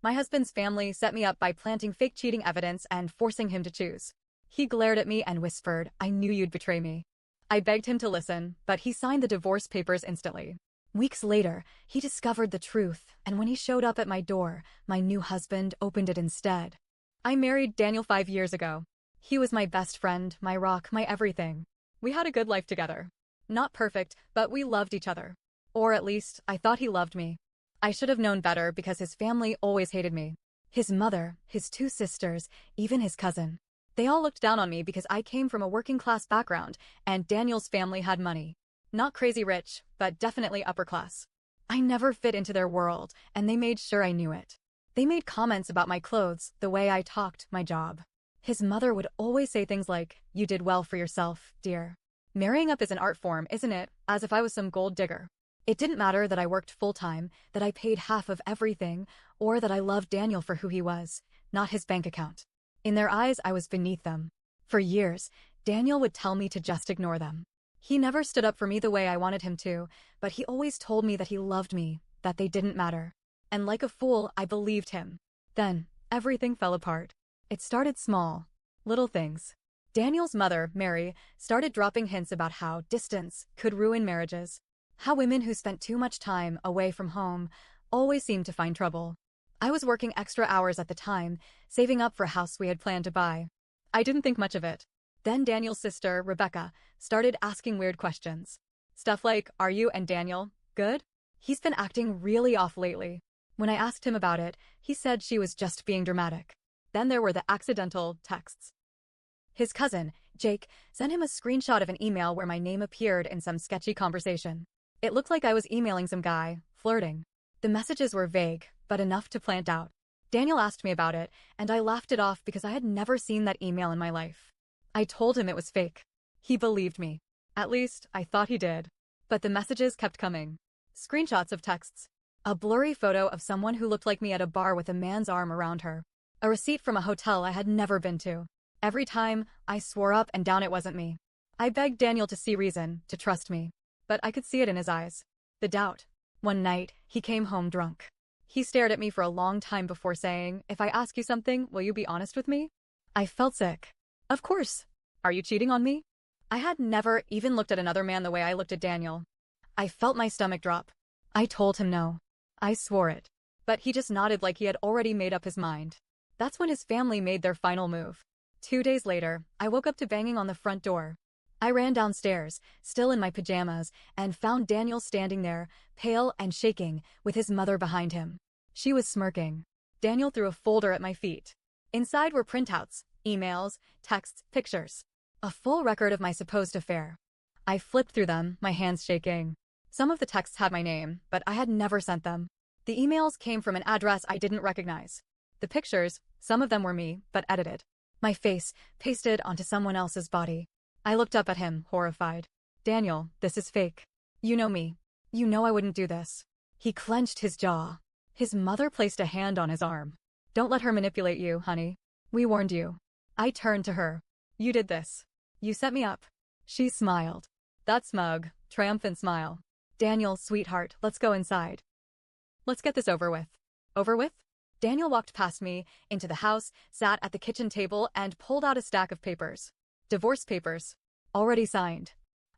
My husband's family set me up by planting fake cheating evidence and forcing him to choose. He glared at me and whispered, "I knew you'd betray me." I begged him to listen, but he signed the divorce papers instantly. Weeks later, he discovered the truth, and when he showed up at my door, my new husband opened it instead. I married Daniel 5 years ago. He was my best friend, my rock, my everything. We had a good life together. Not perfect, but we loved each other. Or at least, I thought he loved me. I should have known better because his family always hated me. His mother, his two sisters, even his cousin. They all looked down on me because I came from a working-class background, and Daniel's family had money. Not crazy rich, but definitely upper class. I never fit into their world, and they made sure I knew it. They made comments about my clothes, the way I talked, my job. His mother would always say things like, "You did well for yourself, dear." Marrying up is an art form, isn't it? As if I was some gold digger. It didn't matter that I worked full-time, that I paid half of everything, or that I loved Daniel for who he was, not his bank account. In their eyes, I was beneath them. For years, Daniel would tell me to just ignore them. He never stood up for me the way I wanted him to, but he always told me that he loved me, that they didn't matter. And like a fool, I believed him. Then, everything fell apart. It started small. Little things. Daniel's mother, Mary, started dropping hints about how distance could ruin marriages. How women who spent too much time away from home always seemed to find trouble. I was working extra hours at the time, saving up for a house we had planned to buy. I didn't think much of it. Then Daniel's sister, Rebecca, started asking weird questions. Stuff like, "Are you and Daniel good? He's been acting really off lately." When I asked him about it, he said she was just being dramatic. Then there were the accidental texts. His cousin, Jake, sent him a screenshot of an email where my name appeared in some sketchy conversation. It looked like I was emailing some guy, flirting. The messages were vague, but enough to plant doubt. Daniel asked me about it, and I laughed it off because I had never seen that email in my life. I told him it was fake. He believed me. At least, I thought he did. But the messages kept coming. Screenshots of texts. A blurry photo of someone who looked like me at a bar with a man's arm around her. A receipt from a hotel I had never been to. Every time, I swore up and down it wasn't me. I begged Daniel to see reason, to trust me. But I could see it in his eyes. The doubt. One night, he came home drunk. He stared at me for a long time before saying, "If I ask you something, will you be honest with me?" I felt sick. Of course. "Are you cheating on me?" I had never even looked at another man the way I looked at Daniel. I felt my stomach drop. I told him no. I swore it. But he just nodded like he had already made up his mind. That's when his family made their final move. 2 days later, I woke up to banging on the front door. I ran downstairs, still in my pajamas, and found Daniel standing there, pale and shaking, with his mother behind him. She was smirking. Daniel threw a folder at my feet. Inside were printouts, emails, texts, pictures. A full record of my supposed affair. I flipped through them, my hands shaking. Some of the texts had my name, but I had never sent them. The emails came from an address I didn't recognize. The pictures, some of them were me, but edited. My face, pasted onto someone else's body. I looked up at him, horrified. "Daniel, this is fake. You know me. You know I wouldn't do this." He clenched his jaw. His mother placed a hand on his arm. "Don't let her manipulate you, honey. We warned you." I turned to her. "You did this. You set me up." She smiled. That smug, triumphant smile. "Daniel, sweetheart, let's go inside. Let's get this over with." Over with? Daniel walked past me, into the house, sat at the kitchen table, and pulled out a stack of papers. Divorce papers. Already signed.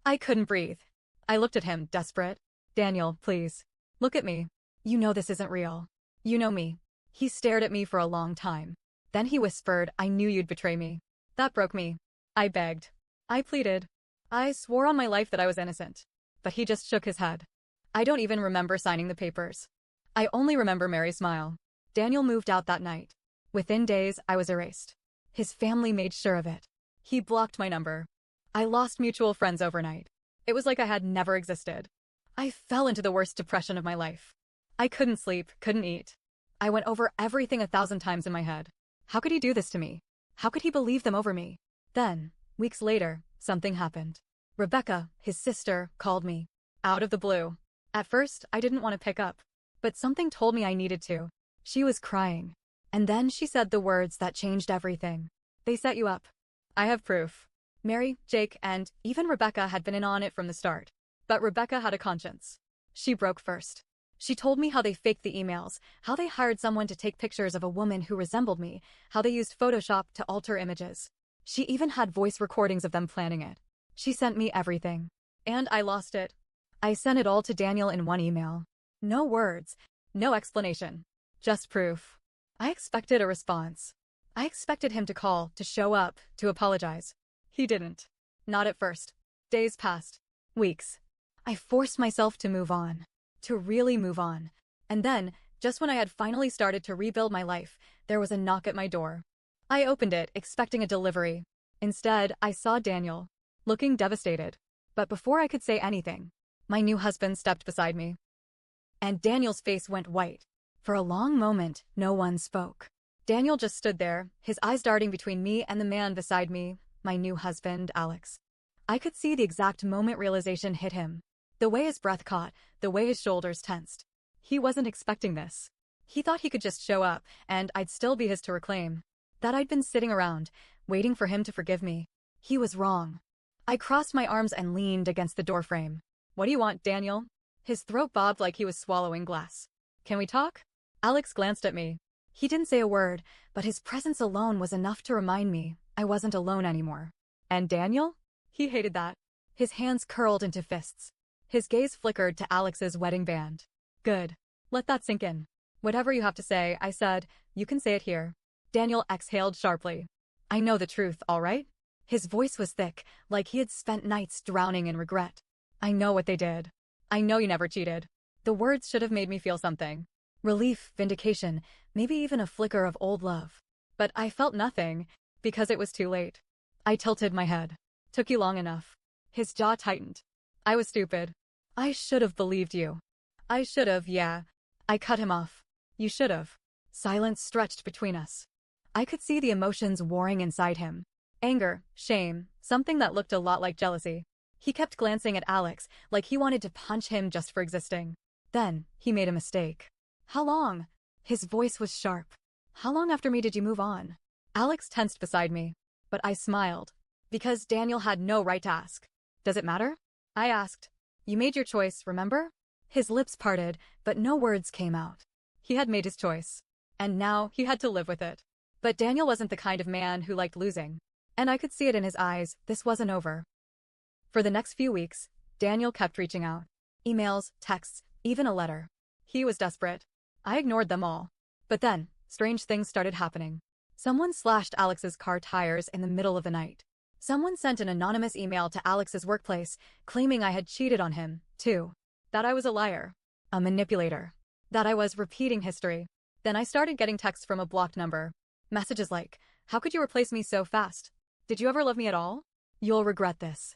I couldn't breathe. I looked at him, desperate. "Daniel, please. Look at me. You know this isn't real. You know me." He stared at me for a long time. Then he whispered, "I knew you'd betray me." That broke me. I begged. I pleaded. I swore on my life that I was innocent. But he just shook his head. I don't even remember signing the papers. I only remember Mary's smile. Daniel moved out that night. Within days, I was erased. His family made sure of it. He blocked my number. I lost mutual friends overnight. It was like I had never existed. I fell into the worst depression of my life. I couldn't sleep, couldn't eat. I went over everything 1,000 times in my head. How could he do this to me? How could he believe them over me? Then, weeks later, something happened. Rebecca, his sister, called me. Out of the blue. At first, I didn't want to pick up. But something told me I needed to. She was crying. And then she said the words that changed everything. "They set you up." I have proof. Mary, Jake, and even Rebecca had been in on it from the start. But Rebecca had a conscience. She broke first. She told me how they faked the emails, how they hired someone to take pictures of a woman who resembled me, how they used Photoshop to alter images. She even had voice recordings of them planning it. She sent me everything. And I lost it. I sent it all to Daniel in one email. No words, no explanation. Just proof. I expected a response. I expected him to call, to show up, to apologize. He didn't. Not at first. Days passed. Weeks. I forced myself to move on. To really move on. And then, just when I had finally started to rebuild my life, there was a knock at my door. I opened it, expecting a delivery. Instead, I saw Daniel, looking devastated. But before I could say anything, my new husband stepped beside me. And Daniel's face went white. For a long moment, no one spoke. Daniel just stood there, his eyes darting between me and the man beside me, my new husband, Alex. I could see the exact moment realization hit him. The way his breath caught, the way his shoulders tensed. He wasn't expecting this. He thought he could just show up, and I'd still be his to reclaim. That I'd been sitting around, waiting for him to forgive me. He was wrong. I crossed my arms and leaned against the doorframe. What do you want, Daniel? His throat bobbed like he was swallowing glass. Can we talk? Alex glanced at me. He didn't say a word, but his presence alone was enough to remind me I wasn't alone anymore. And Daniel? He hated that. His hands curled into fists. His gaze flickered to Alex's wedding band. Good. Let that sink in. Whatever you have to say, I said, you can say it here. Daniel exhaled sharply. I know the truth, all right? His voice was thick, like he had spent nights drowning in regret. I know what they did. I know you never cheated. The words should have made me feel something. Relief, vindication, maybe even a flicker of old love. But I felt nothing, because it was too late. I tilted my head. Took you long enough. His jaw tightened. I was stupid. I should have believed you. I should have, yeah. I cut him off. You should have. Silence stretched between us. I could see the emotions warring inside him. Anger, shame, something that looked a lot like jealousy. He kept glancing at Alex, like he wanted to punch him just for existing. Then, he made a mistake. How long? His voice was sharp. How long after me did you move on? Alex tensed beside me. But I smiled. Because Daniel had no right to ask. Does it matter? I asked. You made your choice, remember? His lips parted, but no words came out. He had made his choice. And now, he had to live with it. But Daniel wasn't the kind of man who liked losing. And I could see it in his eyes, this wasn't over. For the next few weeks, Daniel kept reaching out. Emails, texts, even a letter. He was desperate. I ignored them all. But then, strange things started happening. Someone slashed Alex's car tires in the middle of the night. Someone sent an anonymous email to Alex's workplace, claiming I had cheated on him, too. That I was a liar. A manipulator. That I was repeating history. Then I started getting texts from a blocked number. Messages like, how could you replace me so fast? Did you ever love me at all? You'll regret this.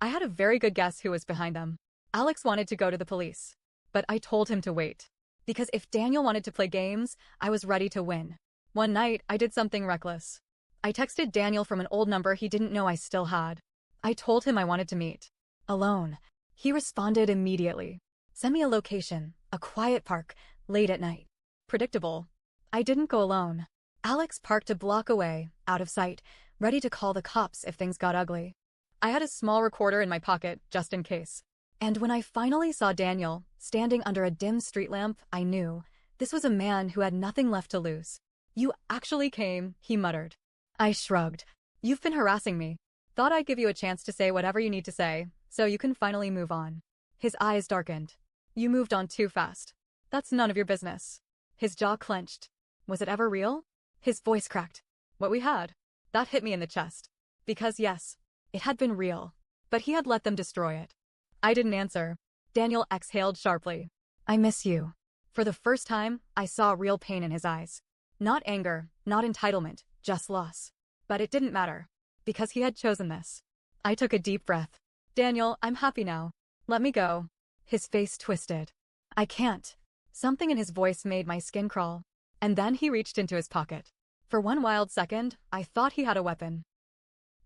I had a very good guess who was behind them. Alex wanted to go to the police. But I told him to wait. Because if Daniel wanted to play games, I was ready to win. One night, I did something reckless. I texted Daniel from an old number he didn't know I still had. I told him I wanted to meet. Alone. He responded immediately. Send me a location, a quiet park, late at night. Predictable. I didn't go alone. Alex parked a block away, out of sight, ready to call the cops if things got ugly. I had a small recorder in my pocket, just in case. And when I finally saw Daniel, standing under a dim street lamp, I knew this was a man who had nothing left to lose. You actually came, he muttered. I shrugged. You've been harassing me. Thought I'd give you a chance to say whatever you need to say, so you can finally move on. His eyes darkened. You moved on too fast. That's none of your business. His jaw clenched. Was it ever real? His voice cracked. What we had. That hit me in the chest. Because yes, it had been real. But he had let them destroy it. I didn't answer. Daniel exhaled sharply. I miss you. For the first time, I saw real pain in his eyes. Not anger, not entitlement, just loss. But it didn't matter. Because he had chosen this. I took a deep breath. Daniel, I'm happy now. Let me go. His face twisted. I can't. Something in his voice made my skin crawl. And then he reached into his pocket. For one wild second, I thought he had a weapon.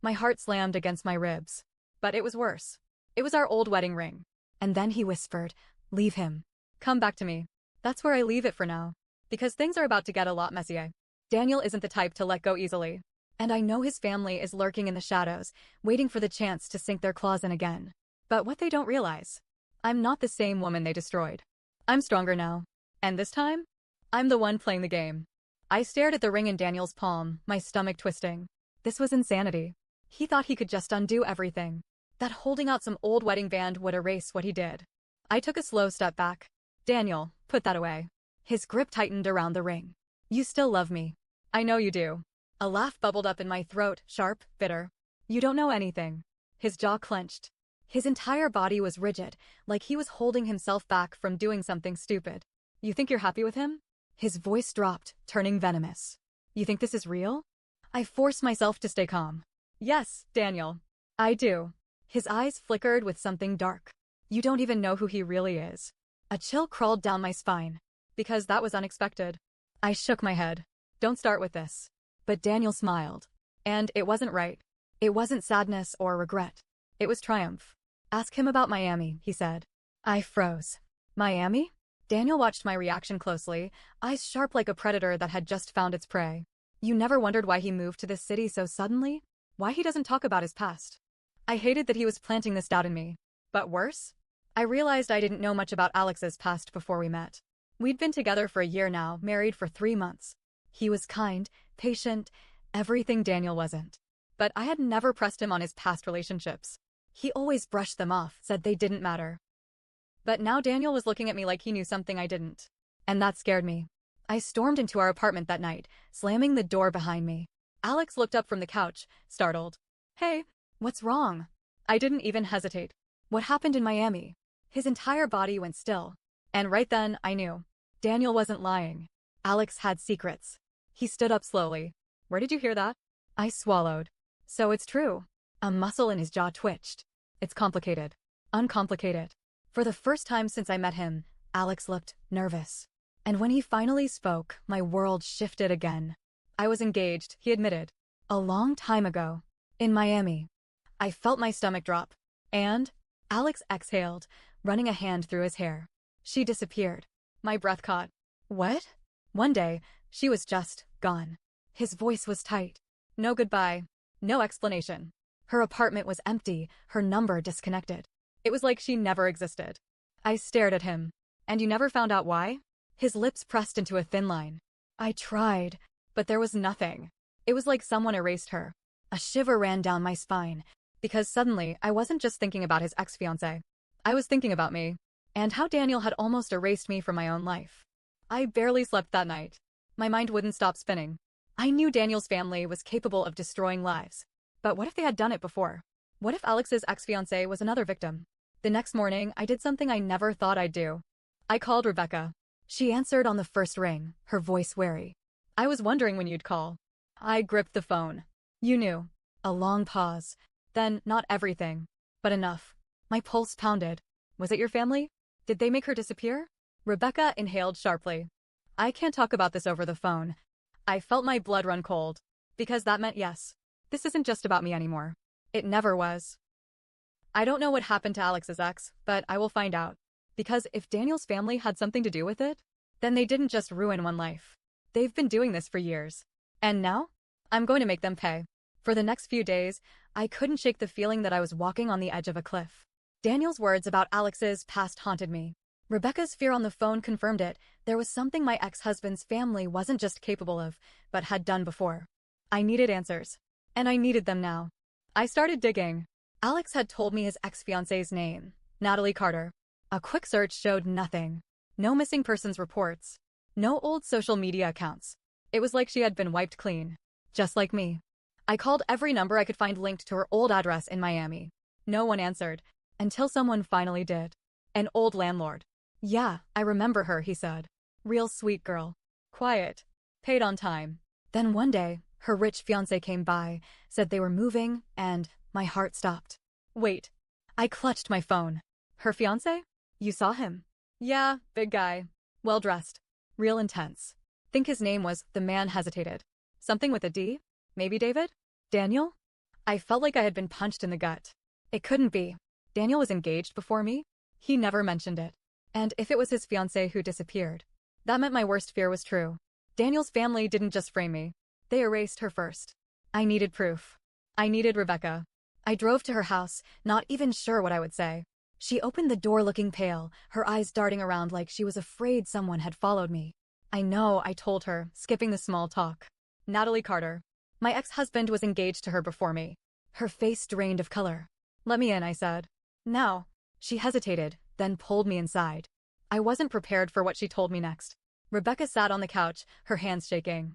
My heart slammed against my ribs. But it was worse. It was our old wedding ring. And then he whispered, leave him. Come back to me. That's where I leave it for now. Because things are about to get a lot messier. Daniel isn't the type to let go easily. And I know his family is lurking in the shadows, waiting for the chance to sink their claws in again. But what they don't realize, I'm not the same woman they destroyed. I'm stronger now. And this time, I'm the one playing the game. I stared at the ring in Daniel's palm, my stomach twisting. This was insanity. He thought he could just undo everything. That holding out some old wedding band would erase what he did. I took a slow step back. Daniel, put that away. His grip tightened around the ring. You still love me. I know you do. A laugh bubbled up in my throat, sharp, bitter. You don't know anything. His jaw clenched. His entire body was rigid, like he was holding himself back from doing something stupid. You think you're happy with him? His voice dropped, turning venomous. You think this is real? I forced myself to stay calm. Yes, Daniel. I do. His eyes flickered with something dark. You don't even know who he really is. A chill crawled down my spine. Because that was unexpected. I shook my head. Don't start with this. But Daniel smiled. And it wasn't right. It wasn't sadness or regret. It was triumph. Ask him about Miami, he said. I froze. Miami? Daniel watched my reaction closely, eyes sharp like a predator that had just found its prey. You never wondered why he moved to this city so suddenly? Why he doesn't talk about his past? I hated that he was planting this doubt in me. But worse? I realized I didn't know much about Alex's past before we met. We'd been together for a year now, married for 3 months. He was kind, patient, everything Daniel wasn't. But I had never pressed him on his past relationships. He always brushed them off, said they didn't matter. But now Daniel was looking at me like he knew something I didn't. And that scared me. I stormed into our apartment that night, slamming the door behind me. Alex looked up from the couch, startled. Hey, what's wrong? I didn't even hesitate. What happened in Miami? His entire body went still. And right then, I knew. Daniel wasn't lying. Alex had secrets. He stood up slowly. Where did you hear that? I swallowed. So it's true. A muscle in his jaw twitched. It's complicated. Uncomplicated. For the first time since I met him, Alex looked nervous. And when he finally spoke, my world shifted again. I was engaged, he admitted. A long time ago. In Miami. I felt my stomach drop. And Alex exhaled, running a hand through his hair. She disappeared. My breath caught. What? One day, she was just gone. His voice was tight. No goodbye. No explanation. Her apartment was empty, her number disconnected. It was like she never existed. I stared at him. And you never found out why? His lips pressed into a thin line. I tried, but there was nothing. It was like someone erased her. A shiver ran down my spine, because suddenly I wasn't just thinking about his ex-fiancé. I was thinking about me, and how Daniel had almost erased me from my own life. I barely slept that night. My mind wouldn't stop spinning. I knew Daniel's family was capable of destroying lives. But what if they had done it before? What if Alex's ex-fiancé was another victim? The next morning, I did something I never thought I'd do. I called Rebecca. She answered on the first ring, her voice wary. I was wondering when you'd call. I gripped the phone. You knew. A long pause. Then, not everything, but enough. My pulse pounded. Was it your family? Did they make her disappear? Rebecca inhaled sharply. I can't talk about this over the phone. I felt my blood run cold. Because that meant yes. This isn't just about me anymore. It never was. I don't know what happened to Alex's ex, but I will find out. Because if Daniel's family had something to do with it, then they didn't just ruin one life. They've been doing this for years. And now? I'm going to make them pay. For the next few days, I couldn't shake the feeling that I was walking on the edge of a cliff. Daniel's words about Alex's past haunted me. Rebecca's fear on the phone confirmed it. There was something my ex-husband's family wasn't just capable of, but had done before. I needed answers. And I needed them now. I started digging. Alex had told me his ex-fiancée's name, Natalie Carter. A quick search showed nothing. No missing persons reports. No old social media accounts. It was like she had been wiped clean. Just like me. I called every number I could find linked to her old address in Miami. No one answered. Until someone finally did. An old landlord. Yeah, I remember her, he said. Real sweet girl. Quiet. Paid on time. Then one day, her rich fiancé came by, said they were moving, and my heart stopped. Wait. I clutched my phone. Her fiancé? You saw him? Yeah, big guy. Well-dressed. Real intense. Think his name was, the man hesitated. Something with a D? Maybe David? Daniel? I felt like I had been punched in the gut. It couldn't be. Daniel was engaged before me? He never mentioned it. And if it was his fiancée who disappeared, that meant my worst fear was true. Daniel's family didn't just frame me. They erased her first. I needed proof. I needed Rebecca. I drove to her house, not even sure what I would say. She opened the door looking pale, her eyes darting around like she was afraid someone had followed me. I know, I told her, skipping the small talk. Natalie Carter. My ex-husband was engaged to her before me. Her face drained of color. Let me in, I said. Now. She hesitated, then pulled me inside. I wasn't prepared for what she told me next. Rebecca sat on the couch, her hands shaking.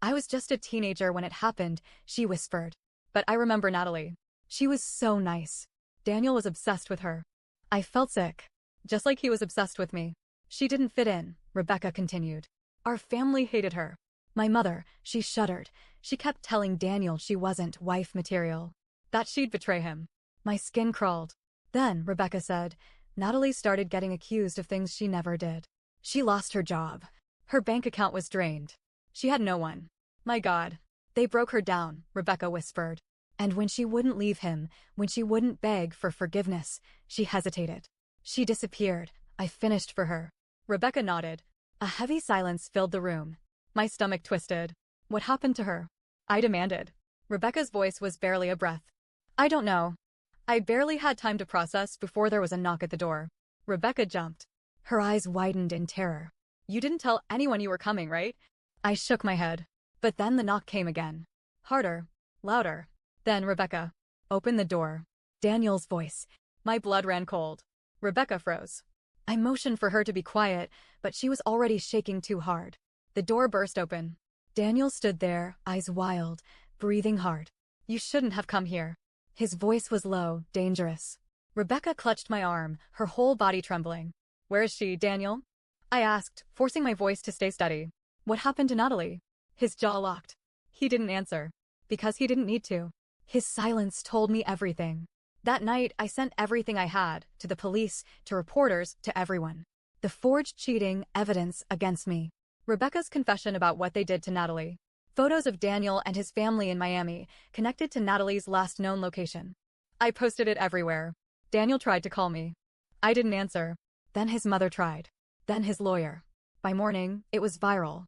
I was just a teenager when it happened, she whispered. But I remember Natalie. She was so nice. Daniel was obsessed with her. I felt sick. Just like he was obsessed with me. She didn't fit in, Rebecca continued. Our family hated her. My mother, she shuddered. She kept telling Daniel she wasn't wife material. That she'd betray him. My skin crawled. Then, Rebecca said, Natalie started getting accused of things she never did. She lost her job. Her bank account was drained. She had no one. My God. They broke her down, Rebecca whispered. And when she wouldn't leave him, when she wouldn't beg for forgiveness, she hesitated. She disappeared. I finished for her. Rebecca nodded. A heavy silence filled the room. My stomach twisted. What happened to her? I demanded. Rebecca's voice was barely a breath. I don't know. I barely had time to process before there was a knock at the door. Rebecca jumped. Her eyes widened in terror. You didn't tell anyone you were coming, right? I shook my head. But then the knock came again. Harder. Louder. Then Rebecca. Open the door. Daniel's voice. My blood ran cold. Rebecca froze. I motioned for her to be quiet, but she was already shaking too hard. The door burst open. Daniel stood there, eyes wild, breathing hard. You shouldn't have come here. His voice was low, dangerous. Rebecca clutched my arm, her whole body trembling. Where is she, Daniel? I asked, forcing my voice to stay steady. What happened to Natalie? His jaw locked. He didn't answer. Because he didn't need to. His silence told me everything. That night, I sent everything I had, to the police, to reporters, to everyone. The forged cheating evidence against me. Rebecca's confession about what they did to Natalie. Photos of Daniel and his family in Miami, connected to Natalie's last known location. I posted it everywhere. Daniel tried to call me. I didn't answer. Then his mother tried. Then his lawyer. By morning, it was viral.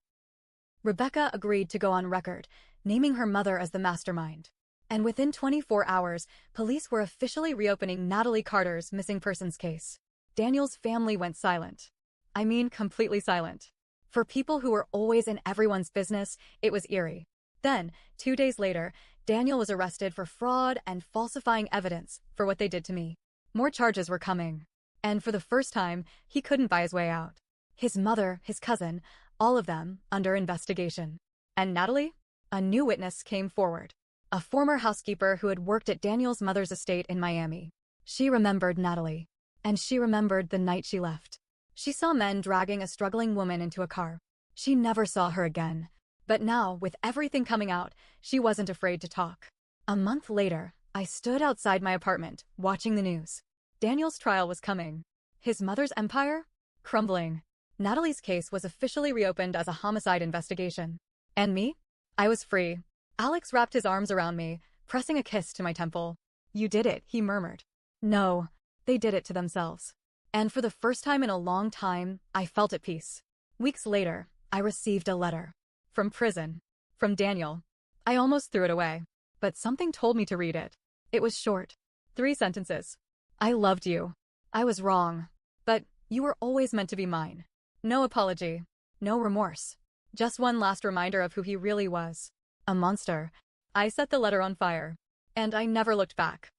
Rebecca agreed to go on record, naming her mother as the mastermind. And within 24 hours, police were officially reopening Natalie Carter's missing persons case. Daniel's family went silent. I mean, completely silent. For people who were always in everyone's business, it was eerie. Then, 2 days later, Daniel was arrested for fraud and falsifying evidence for what they did to me. More charges were coming. And for the first time, he couldn't buy his way out. His mother, his cousin, all of them under investigation. And Natalie? A new witness came forward. A former housekeeper who had worked at Daniel's mother's estate in Miami. She remembered Natalie. And she remembered the night she left. She saw men dragging a struggling woman into a car. She never saw her again. But now, with everything coming out, she wasn't afraid to talk. A month later, I stood outside my apartment, watching the news. Daniel's trial was coming. His mother's empire? Crumbling. Natalie's case was officially reopened as a homicide investigation. And me? I was free. Alex wrapped his arms around me, pressing a kiss to my temple. You did it, he murmured. No, they did it to themselves. And for the first time in a long time, I felt at peace. Weeks later, I received a letter. From prison. From Daniel. I almost threw it away. But something told me to read it. It was short. 3 sentences. I loved you. I was wrong. But you were always meant to be mine. No apology. No remorse. Just one last reminder of who he really was. A monster. I set the letter on fire. And I never looked back.